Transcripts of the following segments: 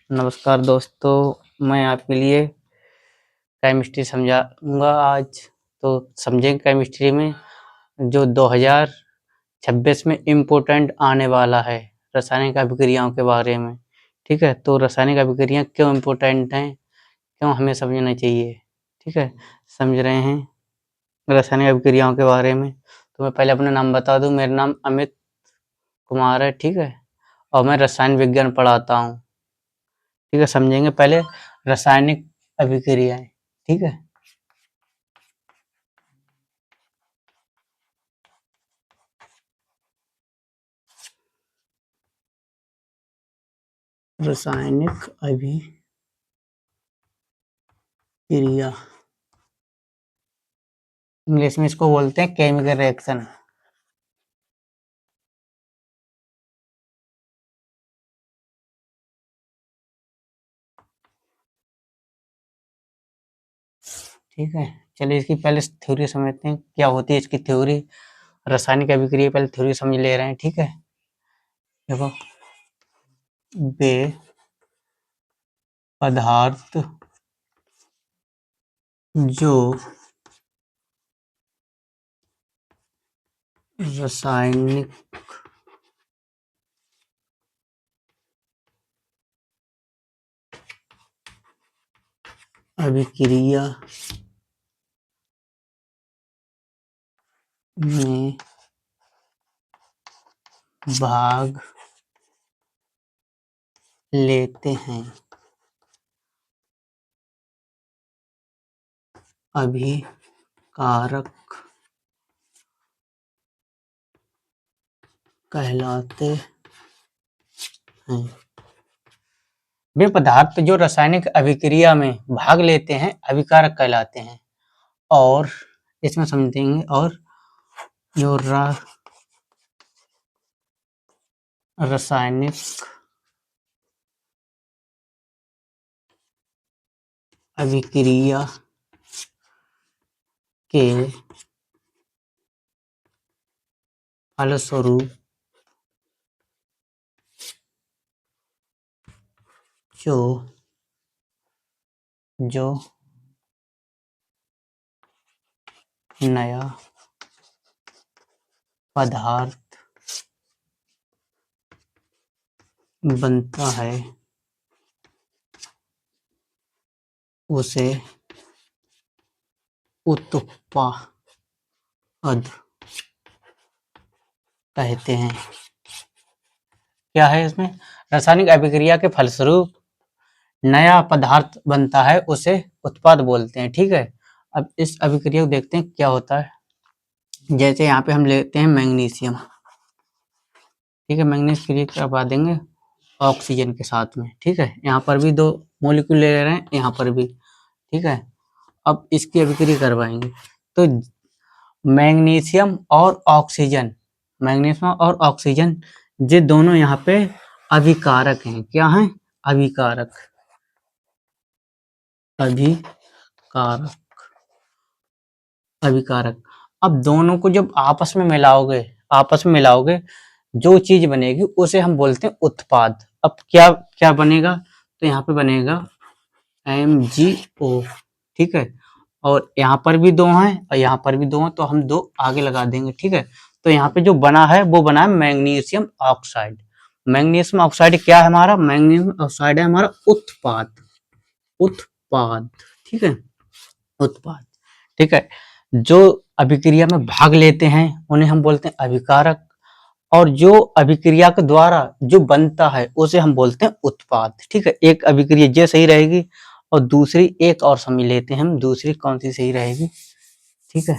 नमस्कार दोस्तों, मैं आपके लिए केमिस्ट्री समझाऊंगा आज। तो समझेंगे केमिस्ट्री में जो 2026 में इम्पोर्टेंट आने वाला है रासायनिक अभिक्रियाओं के बारे में। ठीक है, तो रासायनिक अभिक्रियाएं क्यों इम्पोर्टेंट हैं, क्यों हमें समझना चाहिए। ठीक है, समझ रहे हैं रासायनिक अभिक्रियाओं के बारे में। तो मैं पहले अपना नाम बता दूं, मेरा नाम अमित कुमार है। ठीक है, और मैं रसायन विज्ञान पढ़ाता हूँ। ठीक है, समझेंगे पहले रासायनिक अभिक्रियाएं। ठीक है, रासायनिक अभिक्रिया इंग्लिश में इसको बोलते हैं केमिकल रिएक्शन। ठीक है, चलिए इसकी पहले थ्योरी समझते हैं, क्या होती है इसकी थ्योरी। रासायनिक अभिक्रिया पहले थ्योरी समझ ले रहे हैं। ठीक है, देखो, वे पदार्थ जो रासायनिक अभिक्रिया में भाग लेते हैं, अभिकारक कहलाते हैं। वे पदार्थ जो रासायनिक अभिक्रिया में भाग लेते हैं अभिकारक कहलाते हैं। और इसमें समझेंगे, और जो रासायनिक अभिक्रिया के फलस्वरूप जो नया पदार्थ बनता है उसे उत्पाद कहते हैं। क्या है इसमें, रासायनिक अभिक्रिया के फलस्वरूप नया पदार्थ बनता है उसे उत्पाद बोलते हैं। ठीक है, अब इस अभिक्रिया को देखते हैं क्या होता है। जैसे यहाँ पे हम लेते हैं मैग्नीशियम। ठीक है, मैग्नीशियम क्रिया करवा देंगे ऑक्सीजन के साथ में। ठीक है, यहाँ पर भी 2 मॉलिक्यूल ले रहे हैं, यहाँ पर भी। ठीक है, अब इसकी अभिक्रिया करवाएंगे तो मैग्नीशियम और ऑक्सीजन, मैग्नीशियम और ऑक्सीजन ये दोनों यहाँ पे अभिकारक हैं। क्या हैं? अभिकारक, अभिकारक, अभिकारक। अब दोनों को जब आपस में मिलाओगे जो चीज बनेगी उसे हम बोलते हैं उत्पाद। अब क्या क्या बनेगा, तो यहाँ पे बनेगा MgO। ठीक है, और यहाँ पर भी 2 हैं और यहाँ पर भी 2 हैं, तो हम 2 आगे लगा देंगे। ठीक है, तो यहाँ पे जो बना है वो बना है मैग्नीशियम ऑक्साइड। मैग्नीशियम ऑक्साइड क्या है हमारा? मैग्नीशियम ऑक्साइड है हमारा उत्पाद। उत्पाद, ठीक है, उत्पाद। ठीक है, जो अभिक्रिया में भाग लेते हैं उन्हें हम बोलते हैं अभिकारक, और जो अभिक्रिया के द्वारा जो बनता है उसे हम बोलते हैं उत्पाद। ठीक है, एक अभिक्रिया ये सही रहेगी और दूसरी एक और समझ लेते हैं हम, दूसरी कौन सी सही रहेगी। ठीक है,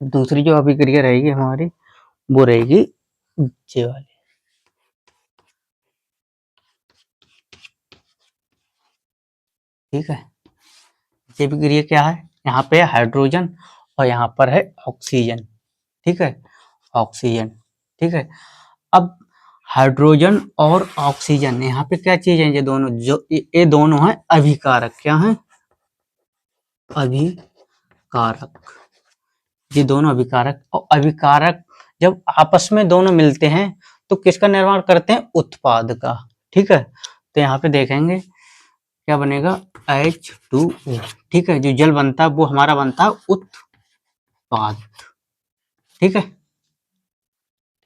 दूसरी जो अभिक्रिया रहेगी हमारी वो रहेगी ये वाली। ठीक है, ये अभिक्रिया क्या है, यहाँ पे हाइड्रोजन और यहाँ पर है ऑक्सीजन। ठीक है, ऑक्सीजन। ठीक है, अब हाइड्रोजन और ऑक्सीजन यहाँ पे क्या चीज है, ये दोनों जो ये दोनों हैं अभिकारक। क्या हैं? अभिकारक। ये दोनों अभिकारक, और अभिकारक जब आपस में दोनों मिलते हैं तो किसका निर्माण करते हैं? उत्पाद का। ठीक है, तो यहाँ पे देखेंगे क्या बनेगा? H2O। ठीक है, जो जल बनता है वो हमारा बनता है उत्पाद। ठीक है,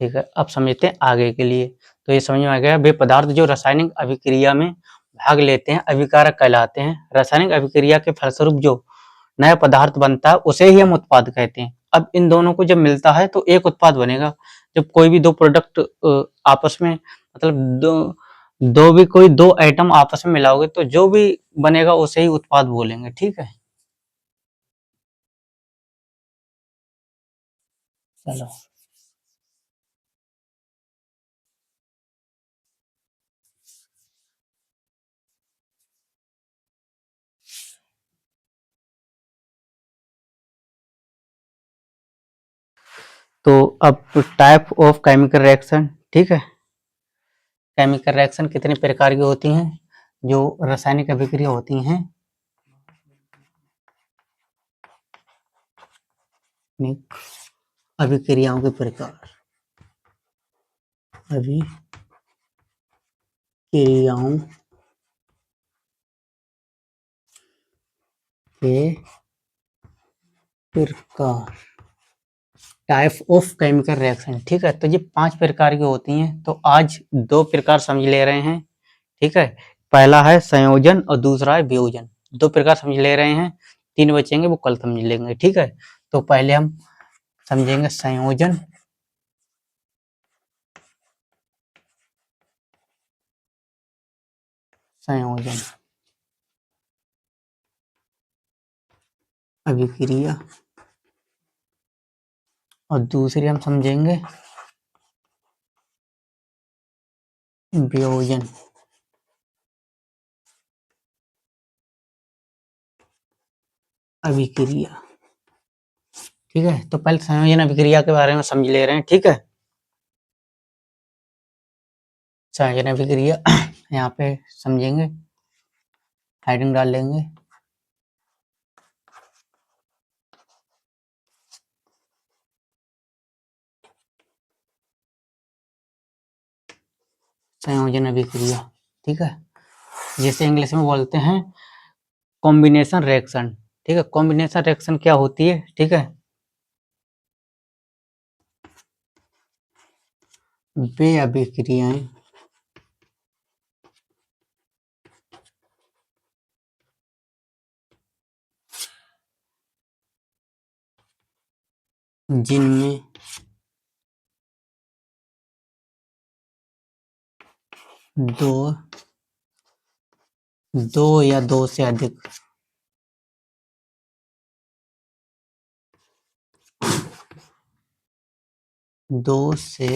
ठीक है, अब समझते हैं आगे के लिए। तो ये समझ में आ गया, वे पदार्थ जो रासायनिक अभिक्रिया में भाग लेते हैं अभिकारक कहलाते हैं। रासायनिक अभिक्रिया के फलस्वरूप जो नया पदार्थ बनता है उसे ही हम उत्पाद कहते हैं। अब इन दोनों को जब मिलता है तो एक उत्पाद बनेगा। जब कोई भी दो प्रोडक्ट आपस में, मतलब कोई दो आइटम आपस में मिलाओगे तो जो भी बनेगा उसे ही उत्पाद बोलेंगे। ठीक है, चलो। तो अब टाइप ऑफ केमिकल रिएक्शन। ठीक है, केमिकल रिएक्शन कितने प्रकार की होती हैं? जो रासायनिक अभिक्रिया होती हैं, अभिक्रियाओं के प्रकार, अभिक्रियाओं के प्रकार, टाइप ऑफ केमिकल रिएक्शन। ठीक है, तो ये 5 प्रकार की होती हैं, तो आज 2 प्रकार समझ ले रहे हैं। ठीक है, पहला है संयोजन और दूसरा है वियोजन। 2 प्रकार समझ ले रहे हैं, 3 बचेंगे वो कल समझ लेंगे। ठीक है, तो पहले हम समझेंगे संयोजन, संयोजन अभिक्रिया, और दूसरी हम समझेंगे वियोजन अभिक्रिया। ठीक है, तो पहले संयोजन अभिक्रिया के बारे में समझ ले रहे हैं। ठीक है, संयोजन अभिक्रिया यहाँ पे समझेंगे, हेडिंग डाल लेंगे। संयोजन अभिक्रिया, ठीक है, जैसे इंग्लिश में बोलते हैं कॉम्बिनेशन रिएक्शन। ठीक है, कॉम्बिनेशन रिएक्शन क्या होती है? ठीक है, वे अभिक्रियाएं जिनमें दो या दो से अधिक दो से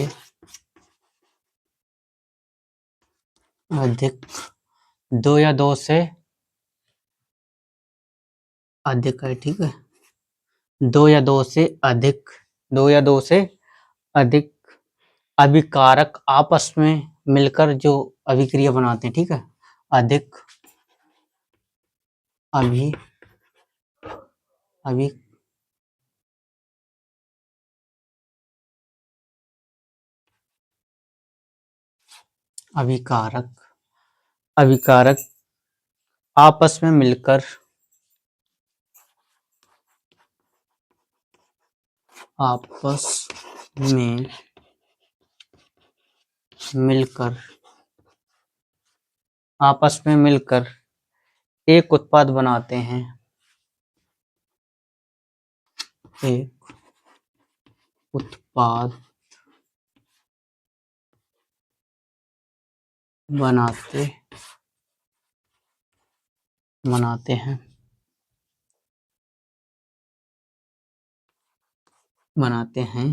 अधिक दो या दो से अधिक है। ठीक है, दो या दो से अधिक अभिकारक आपस में मिलकर जो अभिक्रिया बनाते हैं। ठीक है, अधिक अभि अभि अभिकारक आपस में मिलकर आपस में मिलकर एक उत्पाद बनाते हैं। एक उत्पाद बनाते हैं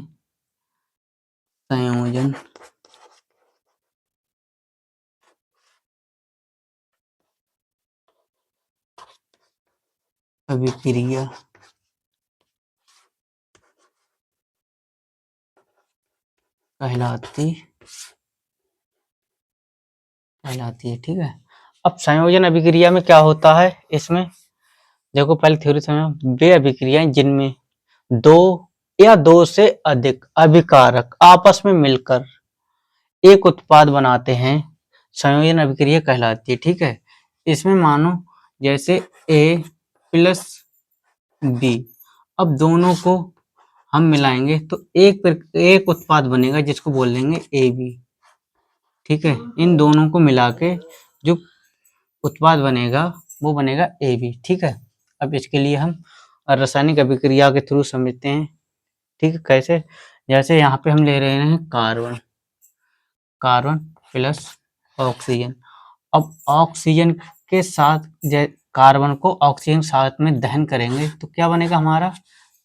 संयोजन अभिक्रिया कहलाती है। ठीक है, अब संयोजन अभिक्रिया में क्या होता है? इसमें देखो, पहले थ्योरी समझो। वे अभिक्रियाएं जिनमें दो या दो से अधिक अभिकारक आपस में मिलकर एक उत्पाद बनाते हैं, संयोजन अभिक्रिया कहलाती है। ठीक है, इसमें मानो जैसे A प्लस B, अब दोनों को हम मिलाएंगे तो एक उत्पाद बनेगा जिसको बोल देंगे AB। ठीक है, इन दोनों को मिला के जो उत्पाद बनेगा वो बनेगा AB। ठीक है, अब इसके लिए हम रासायनिक अभिक्रिया के थ्रू समझते हैं। ठीक है, कैसे? जैसे यहाँ पे हम ले रहे हैं कार्बन, कार्बन प्लस ऑक्सीजन। अब ऑक्सीजन के साथ कार्बन को ऑक्सीजन साथ में दहन करेंगे तो क्या बनेगा हमारा?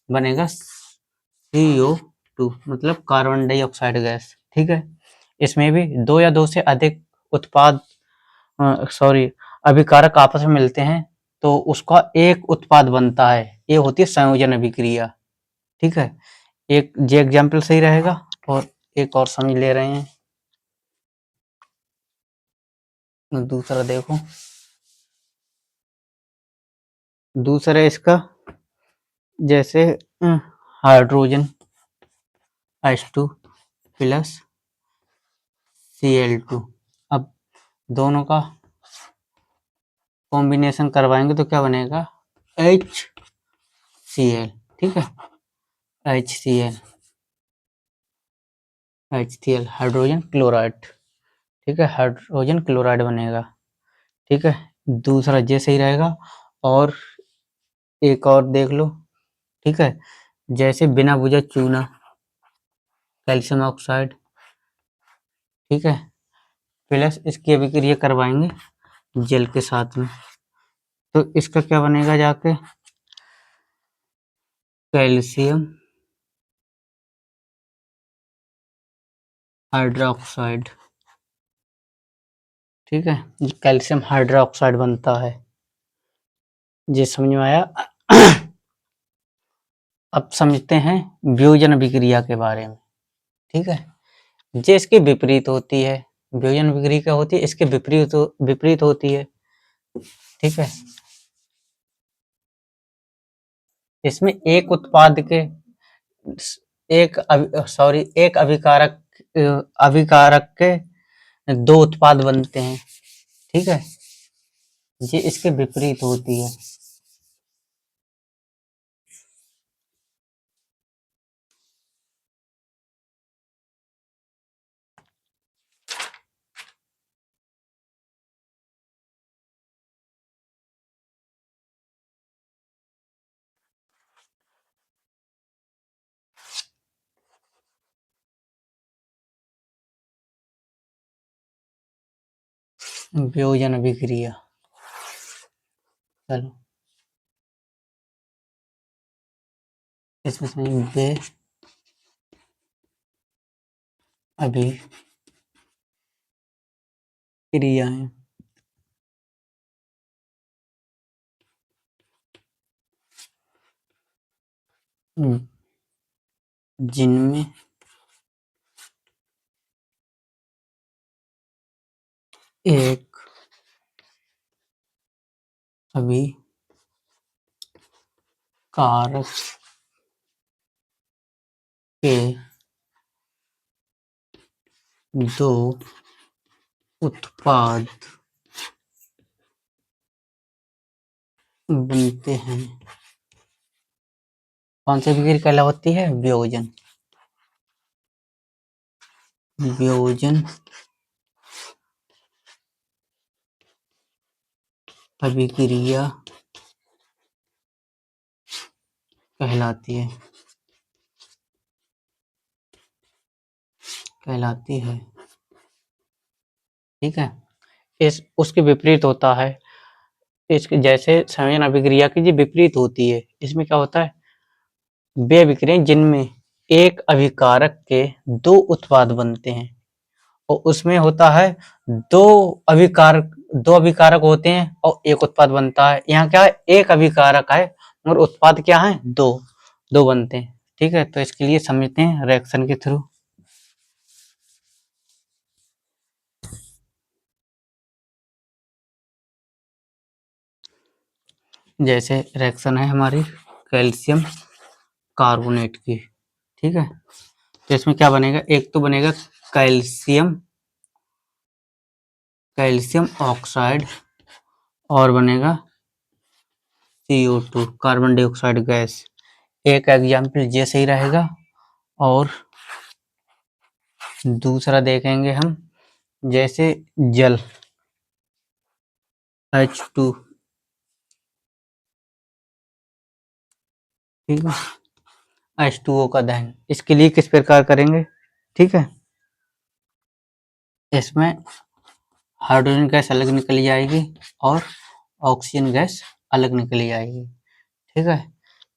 बनेगा CO2, मतलब कार्बन डाइऑक्साइड गैस। ठीक है, इसमें भी दो या दो से अधिक उत्पाद अभिकारक आपस में मिलते हैं तो उसका एक उत्पाद बनता है, ये होती है संयोजन अभिक्रिया। ठीक है, एक जे एग्जाम्पल सही रहेगा और एक और समझ ले रहे हैं। दूसरा देखो, दूसरा इसका जैसे हाइड्रोजन H2 प्लस Cl2, अब दोनों का कॉम्बिनेशन करवाएंगे तो क्या बनेगा? HCl। ठीक है, HCl हाइड्रोजन क्लोराइड। ठीक है, हाइड्रोजन क्लोराइड बनेगा। ठीक है, दूसरा जे सही रहेगा। और एक और देख लो। ठीक है, जैसे बिना बुझा चूना, कैल्शियम ऑक्साइड। ठीक है, प्लस इसकी अभिक्रिया करवाएंगे जल के साथ में तो इसका क्या बनेगा जाके? Calcium hydroxide. ठीक है, कैल्शियम हाइड्रोक्साइड बनता है। ये समझ में आया? अब समझते हैं वियोजन अभिक्रिया के बारे में। ठीक है, ये इसके विपरीत होती है। वियोजन अभिक्रिया क्या होती है? इसके विपरीत होती है। ठीक है, इसमें एक उत्पाद के एक अभिकारक के दो उत्पाद बनते हैं। ठीक है, ये इसके विपरीत होती है। वियोजन अभिक्रिया, चलो इसमें समझेंगे अभिक्रियाएं। जिनमें एक अभिकारक के दो उत्पाद बनते हैं। कौन सी अभिक्रिया कहलाती है? वियोजन। वियोजन अभिक्रिया कहलाती है। ठीक है, इस उसके विपरीत होता है। इसके जैसे संयोजन अभिक्रिया की जो विपरीत होती है, इसमें क्या होता है? वे अभिक्रियाएं जिनमें एक अभिकारक के दो उत्पाद बनते हैं और उसमें होता है दो अभिकारक होते हैं और एक उत्पाद बनता है। यहाँ क्या है? एक अभिकारक है और उत्पाद क्या है? दो दो बनते हैं। ठीक है, तो इसके लिए समझते हैं रिएक्शन के थ्रू। जैसे रिएक्शन है हमारी कैल्शियम कार्बोनेट की। ठीक है, तो इसमें क्या बनेगा? एक तो बनेगा कैल्शियम कैल्शियम ऑक्साइड और बनेगा CO2 कार्बन डाइऑक्साइड गैस। एक एग्जाम्पल ये सही रहेगा। और दूसरा देखेंगे हम, जैसे जल H2, ठीक है, H2O का दहन इसके लिए किस प्रकार करेंगे, ठीक है। इसमें हाइड्रोजन गैस अलग निकल जाएगी और ऑक्सीजन गैस अलग निकल जाएगी, ठीक है।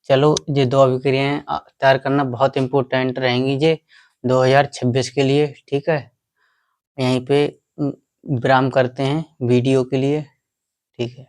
चलो ये दो अभिक्रियाएं तैयार करना बहुत इम्पोर्टेंट रहेंगी ये 2026 के लिए, ठीक है। यहीं पे विराम करते हैं वीडियो के लिए, ठीक है।